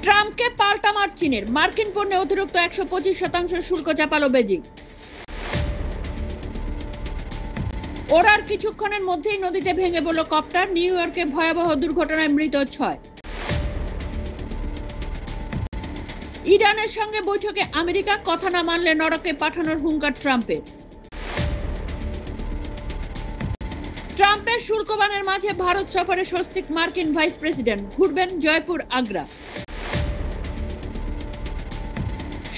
ট্রাম্পকে পাল্টা মার চীনের, মার্কিন পণ্যে অতিরিক্ত 125% শুল্ক চাপালো বেজিং। ওড়ার কিছুক্ষণের মধ্যেই নদীতে ভেঙে পড়ল কপ্টার, নিউ ইয়র্কে ভয়াবহ দুর্ঘটনায় মৃত 6। ইরানের সঙ্গে বৈঠকে আমেরিকা, কথা না মানলে নরকে পাঠানোর হুঙ্কার ট্রাম্পের। ট্রাম্পের শুল্কবানের মাঝে ভারত সফরে স্বস্তিক মার্কিন ভাইস প্রেসিডেন্ট, ঘুরবেন জয়পুর, আগ্রা।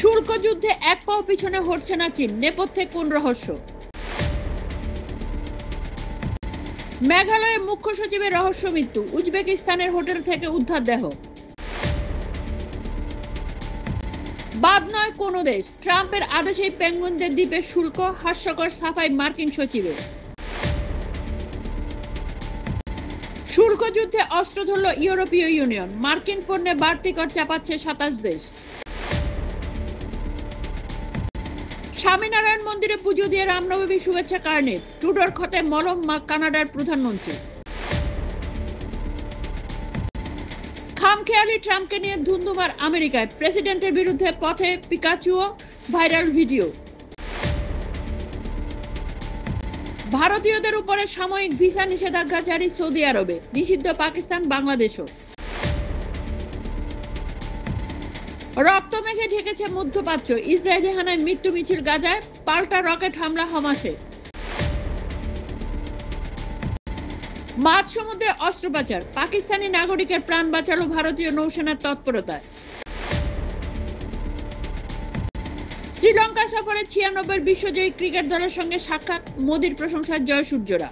শুল্ক যুদ্ধে এক পাও পিছনে হটছে না চীন, নেপথ্যে কোন রহস্য? মেঘালয়ে মুখ্য সচিবের রহস্য মৃত্যু, উজবেকিস্তানের হোটেল থেকে উদ্ধার দেহ। বাদ নয় কোনো দেশ, ট্রাম্পের আদেশেই পেঙ্গুইনদের দ্বীপে শুল্ক, হাস্যকর সাফাই মার্কিন সচিবের। শুল্ক যুদ্ধে অস্ত্র ধরল ইউরোপীয় ইউনিয়ন, মার্কিন পণ্যে বাড়তি কর চাপাচ্ছে 27 দেশ। স্বামীনারায়ণ মন্দিরে পুজো দিয়ে রামনবমী শুভেচ্ছা কার্নেট, ট্রুডোর ক্ষতে মলম কানাডার প্রধানমন্ত্রী। খামখেয়ালি ট্রাম্পকে নিয়ে ধুন্ধুমার আমেরিকায়, প্রেসিডেন্টের বিরুদ্ধে পথে পিকাচুও, ভাইরাল ভিডিও। ভারতীয়দের উপরে সাময়িক ভিসা নিষেধাজ্ঞা জারি সৌদি আরবে, নিষিদ্ধ পাকিস্তান, বাংলাদেশও। রক্ত মেঘে ঢেকেছে মধ্যপ্রাচ্য, ইসরায়েলি হানায় মৃত্যু মিছিল গাজায়, পাল্টা রকেট হামলা হামাসে। মাঝ সমুদ্রে অস্ত্র পাচার, পাকিস্তানি নাগরিকের প্রাণ বাঁচালো ভারতীয় নৌসেনার তৎপরতায়। শ্রীলঙ্কা সফরে 96 বিশ্বজয়ী ক্রিকেট দলের সঙ্গে সাক্ষাৎ, মোদির প্রশংসায় জয়সূর্যরা।